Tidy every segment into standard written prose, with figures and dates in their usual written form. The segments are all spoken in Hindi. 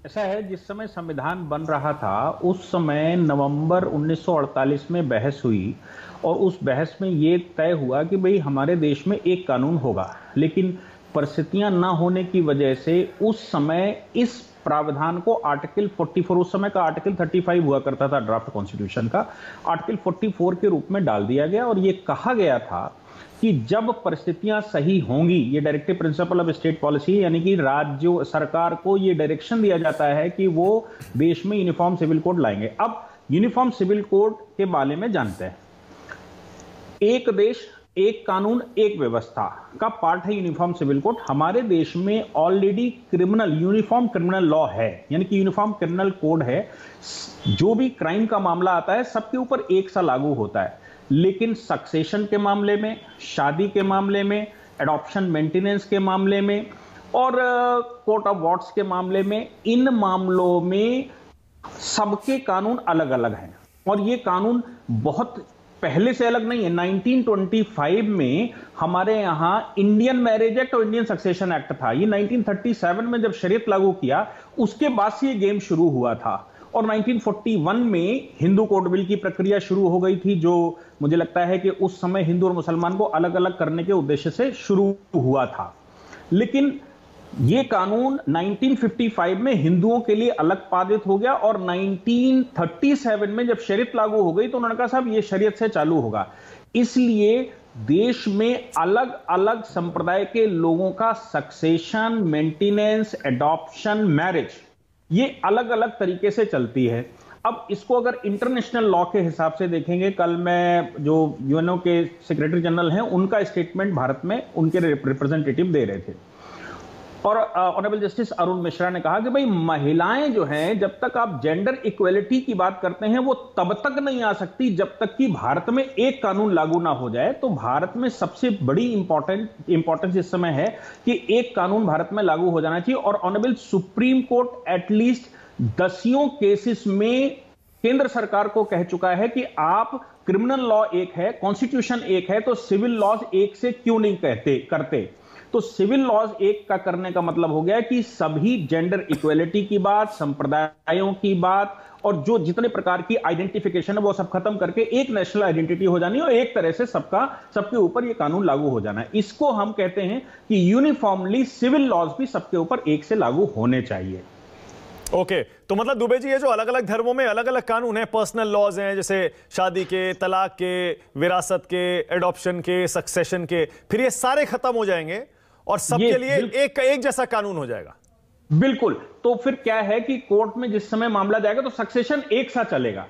ऐसा है, जिस समय संविधान बन रहा था उस समय नवंबर 1948 में बहस हुई और उस बहस में ये तय हुआ कि भाई हमारे देश में एक कानून होगा, लेकिन परिस्थितियां ना होने की वजह से उस समय इस प्रावधान को आर्टिकल 44, उस समय का आर्टिकल 35 हुआ करता था ड्राफ्ट कॉन्स्टिट्यूशन का, आर्टिकल 44 के रूप में डाल दिया गया और ये कहा गया था कि जब परिस्थितियां सही होंगी, ये directive principle of state policy, यानी कि राज्य सरकार को ये डायरेक्शन दिया जाता है कि वो देश में यूनिफॉर्म सिविल कोड लाएंगे। अब यूनिफॉर्म सिविल कोड के बारे में जानते हैं, एक देश एक कानून एक व्यवस्था का पार्ट है यूनिफॉर्म सिविल कोड। हमारे देश में already criminal uniform criminal law है, यानी कि यूनिफॉर्म क्रिमिनल कोड है। जो भी क्राइम का मामला आता है सबके ऊपर एक सा लागू होता है, लेकिन सक्सेशन के मामले में, शादी के मामले में, एडॉप्शन मेंटेनेंस के मामले में और कोर्ट ऑफ वॉट्स के मामले में, इन मामलों में सबके कानून अलग अलग हैं और ये कानून बहुत पहले से अलग नहीं है। 1925 में हमारे यहां इंडियन मैरिज एक्ट और इंडियन सक्सेशन एक्ट था। ये 1937 में जब शरीयत लागू किया उसके बाद से ये गेम शुरू हुआ था और 1941 में हिंदू कोड बिल की प्रक्रिया शुरू हो गई थी, जो मुझे लगता है कि उस समय हिंदू और मुसलमान को अलग अलग करने के उद्देश्य से शुरू हुआ था। लेकिन ये कानून 1955 में हिंदुओं के लिए अलग पारित हो गया और 1937 में जब शरीयत लागू हो गई तो उन्होंने कहा साहब ये शरीयत से चालू होगा। इसलिए देश में अलग अलग संप्रदाय के लोगों का सक्सेशन, मेंटेनेंस, एडॉप्शन, मैरिज ये अलग अलग तरीके से चलती है। अब इसको अगर इंटरनेशनल लॉ के हिसाब से देखेंगे, कल मैं जो यूएनओ के सेक्रेटरी जनरल हैं उनका स्टेटमेंट भारत में उनके रिप्रेजेंटेटिव दे रहे थे और ऑनरेबल जस्टिस अरुण मिश्रा ने कहा कि भाई महिलाएं जो हैं, जब तक आप जेंडर इक्वेलिटी की बात करते हैं वो तब तक नहीं आ सकती जब तक कि भारत में एक कानून लागू ना हो जाए। तो भारत में सबसे बड़ी इंपॉर्टेंस इस समय है कि एक कानून भारत में लागू हो जाना चाहिए और honourable supreme court at least 10 cases में केंद्र सरकार को कह चुका है कि आप क्रिमिनल लॉ एक है, कॉन्स्टिट्यूशन एक है, तो सिविल लॉज एक से क्यों नहीं करते। तो सिविल लॉज एक का करने का मतलब हो गया कि सभी जेंडर इक्वेलिटी की बात, संप्रदायों की बात और जो जितने प्रकार की आइडेंटिफिकेशन है वो सब खत्म करके एक नेशनल आइडेंटिटी हो जानी है और एक तरह से सबके ऊपर ये कानून लागू हो जाना है। इसको हम कहते हैं कि यूनिफॉर्मली सिविल लॉज भी सबके ऊपर एक से लागू होने चाहिए। ओके, तो मतलब दुबे जी, ये जो अलग अलग धर्मों में अलग अलग कानून हैं, पर्सनल लॉज हैं जैसे शादी के, तलाक के, विरासत के, एडॉप्शन के, सक्सेशन के, फिर ये सारे खत्म हो जाएंगे और सबके लिए एक जैसा कानून हो जाएगा। बिल्कुल। तो फिर क्या है कि कोर्ट में जिस समय मामला जाएगा तो सक्सेशन एक साथ चलेगा,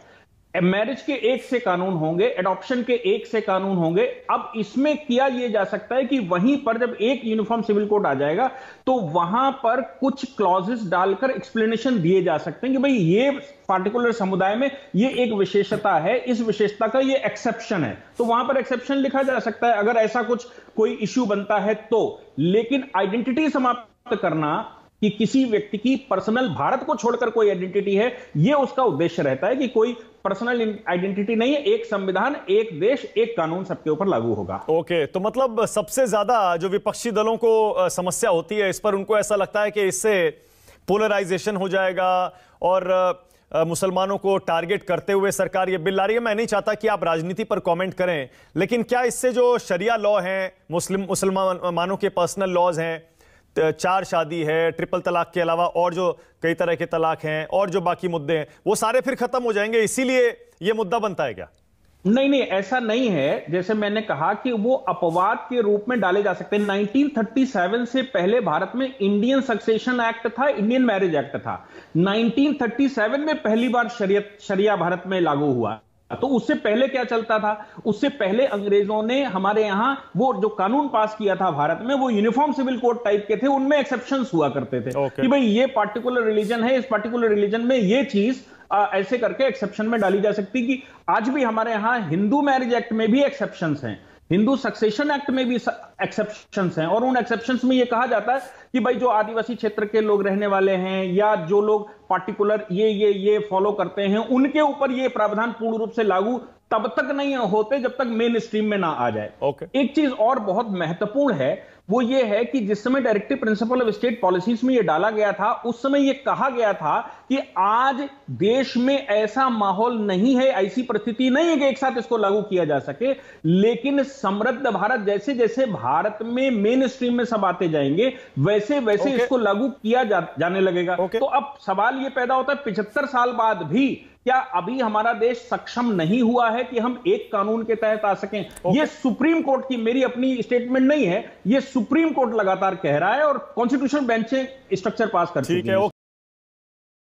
मैरिज के एक से कानून होंगे, एडॉप्शन के एक से कानून होंगे। अब इसमें किया यह जा सकता है कि वहीं पर जब एक यूनिफॉर्म सिविल कोड आ जाएगा तो वहां पर कुछ क्लॉजेस डालकर एक्सप्लेनेशन दिए जा सकते हैं कि भाई ये पार्टिकुलर समुदाय में ये एक विशेषता है, इस विशेषता का ये एक्सेप्शन है, तो वहां पर एक्सेप्शन लिखा जा सकता है अगर ऐसा कुछ कोई इश्यू बनता है तो। लेकिन आइडेंटिटी समाप्त करना कि किसी व्यक्ति की पर्सनल भारत को छोड़कर कोई आइडेंटिटी है, यह उसका उद्देश्य रहता है कि कोई पर्सनल आइडेंटिटी नहीं है, एक संविधान, एक देश, एक कानून सबके ऊपर लागू होगा। ओके, तो मतलब सबसे ज्यादा जो विपक्षी दलों को समस्या होती है इस पर, उनको ऐसा लगता है कि इससे पोलराइजेशन हो जाएगा और मुसलमानों को टारगेट करते हुए सरकार ये बिल ला रही है। मैं नहीं चाहता कि आप राजनीति पर कमेंट करें, लेकिन क्या इससे जो शरिया लॉ हैं, मुसलमानों के पर्सनल लॉज हैं, 4 शादी है, ट्रिपल तलाक के अलावा और जो कई तरह के तलाक हैं और जो बाकी मुद्दे हैं, वो सारे फिर खत्म हो जाएंगे, इसीलिए ये मुद्दा बनता है क्या? नहीं, ऐसा नहीं है। जैसे मैंने कहा कि वो अपवाद के रूप में डाले जा सकते हैं। 1937 से पहले भारत में इंडियन सक्सेशन एक्ट था, इंडियन मैरिज एक्ट था। 1937 में पहली बार शरिया भारत में लागू हुआ। तो उससे पहले क्या चलता था? उससे पहले अंग्रेजों ने हमारे यहां वो जो कानून पास किया था भारत में, वो यूनिफॉर्म सिविल कोड टाइप के थे, उनमें एक्सेप्शंस हुआ करते थे कि भाई ये पार्टिकुलर रिलीजन है, इस पार्टिकुलर रिलीजन में ये चीज ऐसे करके एक्सेप्शन में डाली जा सकती। कि आज भी हमारे यहां हिंदू मैरिज एक्ट में भी एक्सेप्शंस हैं, हिंदू सक्सेशन एक्ट में भी एक्सेप्शंस हैं और उन एक्सेप्शंस में यह कहा जाता है कि भाई जो आदिवासी क्षेत्र के लोग रहने वाले हैं या जो लोग पार्टिकुलर ये फॉलो करते हैं, उनके ऊपर ये प्रावधान पूर्ण रूप से लागू तब तक नहीं होते जब तक मेन स्ट्रीम में ना आ जाए। Okay. एक चीज और बहुत महत्वपूर्ण है, वो ये है कि जिस समय directive principle of state policies में ये डाला गया था, उस समय ये कहा गया था कि आज देश में ऐसा माहौल नहीं है, ऐसी परिस्थिति नहीं है कि एक साथ इसको लागू किया जा सके। लेकिन समृद्ध भारत, जैसे जैसे भारत में मेन स्ट्रीम में सब आते जाएंगे, वैसे वैसे इसको लागू किया जाने लगेगा। तो अब सवाल ये पैदा होता है 75 साल बाद भी क्या अभी हमारा देश सक्षम नहीं हुआ है कि हम एक कानून के तहत आ सकें? ये सुप्रीम कोर्ट की, मेरी अपनी स्टेटमेंट नहीं है, ये सुप्रीम कोर्ट लगातार कह रहा है और कॉन्स्टिट्यूशनल बेंच स्ट्रक्चर पास कर चुकी है।